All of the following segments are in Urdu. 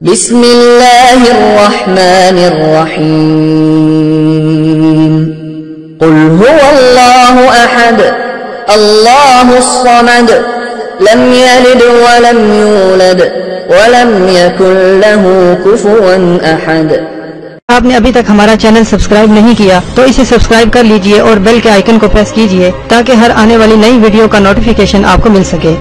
بسم اللہ الرحمن الرحیم قل هو اللہ احد اللہ الصمد لم یلد ولم یولد ولم یکن له کفوا احد۔ آپ نے ابھی تک ہمارا چینل سبسکرائب نہیں کیا تو اسے سبسکرائب کر لیجئے اور بیل کے آئیکن کو پریس کیجئے تاکہ ہر آنے والی نئی ویڈیو کا نوٹیفیکیشن آپ کو مل سکے۔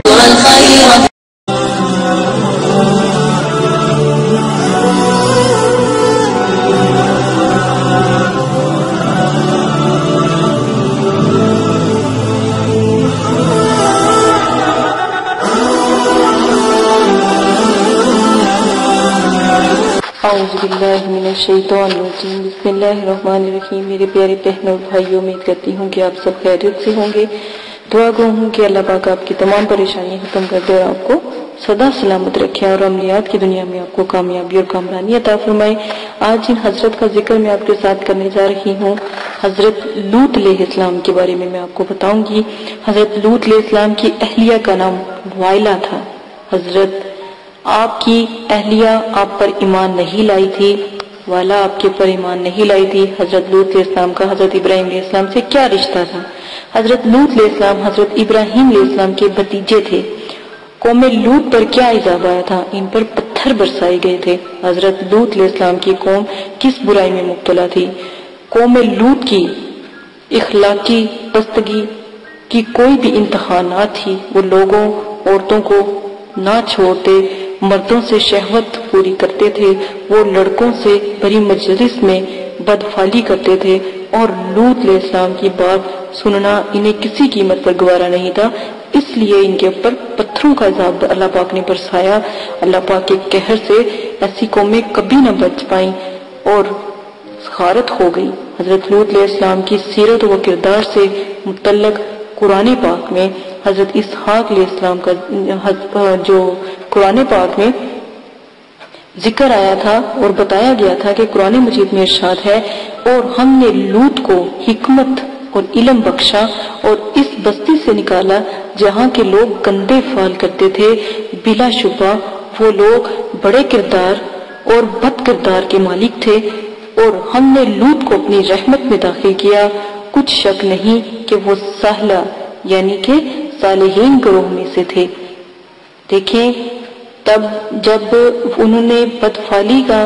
اعوذ باللہ من الشیطان الرجیم، بسم اللہ الرحمن الرحیم۔ میرے پیارے بہنوں اور بھائیوں، امید کرتی ہوں کہ آپ سب خیریت سے ہوں گے۔ دعا گو ہوں کہ اللہ پاک آپ کی تمام پریشانی ختم کر دے اور آپ کو سدا سلامت رکھے اور عملیات کی دنیا میں آپ کو کامیابی اور کامرانی عطا فرمائے۔ آج جن حضرت کا ذکر میں آپ کے ساتھ کرنے جا رہی ہوں، حضرت لوط علیہ السلام کے بارے میں آپ کو بتاؤں گی۔ حضرت لوط علیہ السلام کی اہلیہ کا نام وائلہ تھا۔ حضرت آپ کی اہلیہ آپ پر ایمان نہیں لائی تھی، والا آپ کے پر ایمان نہیں لائی تھی۔ حضرت لوط علیہ السلام کا حضرت ابراہیم علیہ السلام سے کیا رشتہ تھا؟ حضرت لوط علیہ السلام حضرت ابراہیم علیہ السلام کے بھتیجے تھے۔ قوم لوط پر کیا عذاب آیا تھا؟ ان پر پتھر برسائے گئے تھے۔ حضرت لوط علیہ السلام کی قوم کس برائی میں مبتلا تھی؟ قوم لوط کی اخلاقی پستگی کی کوئی بھی انتہا نہ تھی۔ وہ لوگوں عورتوں کو نہ چھوڑتے، مردوں سے شہوت پوری کرتے تھے، وہ لڑکوں سے بڑی مجلس میں بدفعلی کرتے تھے، اور لوط علیہ السلام کی بات سننا انہیں کسی قیمت پر گوارا نہیں تھا، اس لیے ان کے اوپر پتھروں کا عذاب اللہ پاک نے برسایا۔ اللہ پاک کے قہر سے ایسی قومیں کبھی نہ بچ پائیں اور غارت ہو گئی۔ حضرت لوط علیہ السلام کی سیرت و کردار سے متعلق قرآن پاک میں حضرت اسحاق علیہ السلام کا جو قرآن پاک میں ذکر آیا تھا اور بتایا گیا تھا کہ قرآن مجید میں ارشاد ہے، اور ہم نے لوط کو حکمت اور علم بخشا اور اس بستی سے نکالا جہاں کے لوگ گندے فعل کرتے تھے۔ بلا شبہ وہ لوگ بڑے کردار اور بد کردار کے مالک تھے، اور ہم نے لوط کو اپنی رحمت میں داخل کیا۔ کچھ شک نہیں کہ وہ صالح یعنی کہ صالحین گروہ میں سے تھے۔ دیکھیں، تب جب انہوں نے بدفعلی کا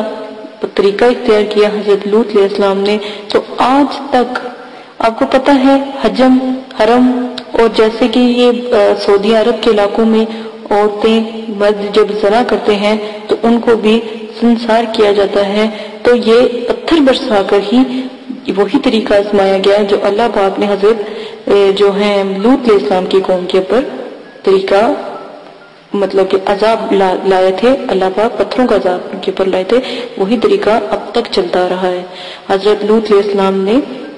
طریقہ اختیار کیا حضرت لوط علیہ السلام نے، تو آج تک آپ کو پتہ ہے حرم اور جیسے کہ یہ سعودی عرب کے علاقوں میں عورتیں مرد جب زنا کرتے ہیں تو ان کو بھی سنسار کیا جاتا ہے، تو یہ پتھر برسا کر ہی وہی طریقہ آزمایا گیا جو اللہ پاک نے حضرت جو ہیں لوط علیہ السلام کی قوم کے اوپر طریقہ مطلب کہ عذاب لائے تھے۔ اللہ پاک پتھروں کا عذاب ان کے اوپر لائے تھے، وہی طریقہ اب تک چلتا رہا ہے۔ حضرت لوط علیہ السلام نے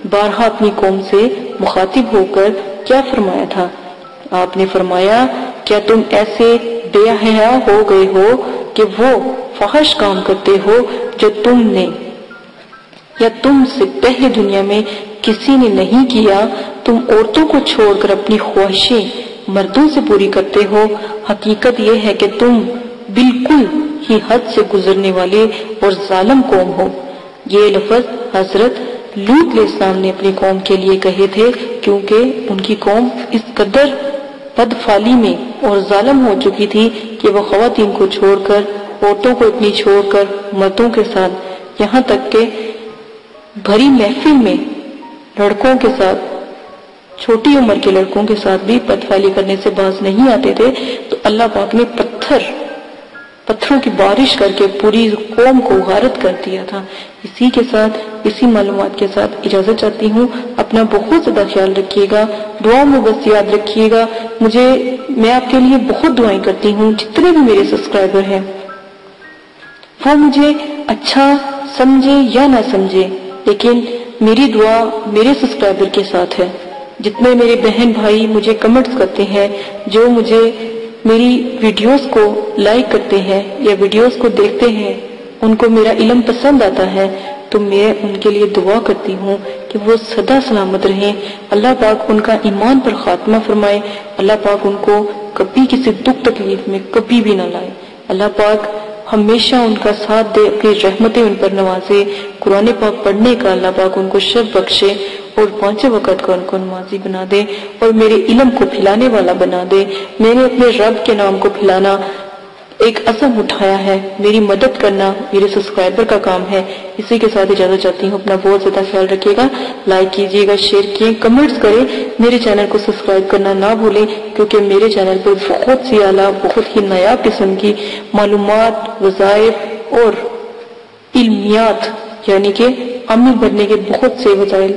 بارہا اپنی قوم سے مخاطب ہو کر کیا فرمایا تھا؟ آپ نے فرمایا، کیا تم ایسے بے حیا ہو گئے ہو کہ وہ فحش کام کرتے ہو جو تم نے یا تم سے پہلے دنیا میں کسی نے نہیں کیا؟ تم عورتوں کو چھوڑ کر اپنی خواہشیں مردوں سے پوری کرتے ہو۔ حقیقت یہ ہے کہ تم بالکل ہی حد سے گزرنے والے اور ظالم قوم ہو۔ یہ لفظ حضرت لوط علیہ السلام نے اپنی قوم کے لیے کہے تھے، کیونکہ ان کی قوم اس قدر بدفعلی میں اور ظالم ہو چکی تھی کہ وہ خواتین کو چھوڑ کر، عورتوں کو اپنی چھوڑ کر مردوں کے ساتھ، یہاں تک کہ بھری محفل میں لڑکوں کے ساتھ، چھوٹی عمر کے لڑکوں کے ساتھ بھی بدفعلی کرنے سے باز نہیں آتے تھے۔ تو اللہ پاک نے پتھروں کی بارش کر کے پوری قوم کو غارت کر دیا تھا۔ اسی کے ساتھ، اسی معلومات کے ساتھ اجازت چاہتی ہوں۔ اپنا بہت زیادہ خیال رکھیے گا، دعا میں بس یاد رکھیے گا، میں آپ کے لیے بہت دعائیں کرتی ہوں۔ جتنے بھی میرے سبسکرائبر ہیں وہ مجھے اچھا سمجھے یا نہ سمجھے، لیکن میری دعا میرے سبسکرائبر کے ساتھ ہے۔ جتنے میرے بہن بھائی مجھے کمنٹس کرتے ہیں، جو مجھے میری ویڈیوز کو لائک کرتے ہیں یا ویڈیوز کو دیکھتے ہیں، ان کو میرا علم پسند آتا ہے، تو میں ان کے لیے دعا کرتی ہوں کہ وہ سدا سلامت رہیں۔ اللہ پاک ان کا ایمان پر خاتمہ فرمائے، اللہ پاک ان کو کبھی کسی دکھ تکلیف میں کبھی بھی نہ لائے۔ اللہ پاک ہمیشہ ان کا ساتھ دے، اپنی رحمتیں ان پر نوازے، قرآن پاک پڑھنے کا اللہ پاک ان کو شرف بخشے اور 5 وقت کا ان کو نمازی بنا دے اور میرے علم کو پھیلانے والا بنا دے۔ میں نے اپنے رب کے نام کو پھیلانا ایک عزم اٹھایا ہے، میری مدد کرنا میرے سبسکرائبر کا کام ہے۔ اسی کے ساتھ اجازت چاہتی ہوں، اپنا بہت زیادہ خیال رکھیے گا، لائک کیجیے گا، شیئر کیے، کمنٹس کریں، میرے چینل کو سبسکرائب کرنا نہ بھولیں، کیونکہ میرے چینل پر بہت سی اعلیٰ، بہت ہی نایاب قسم کی معلومات، وظائف اور علمیات یعنی کہ عمل بننے کے بہت سے وسائل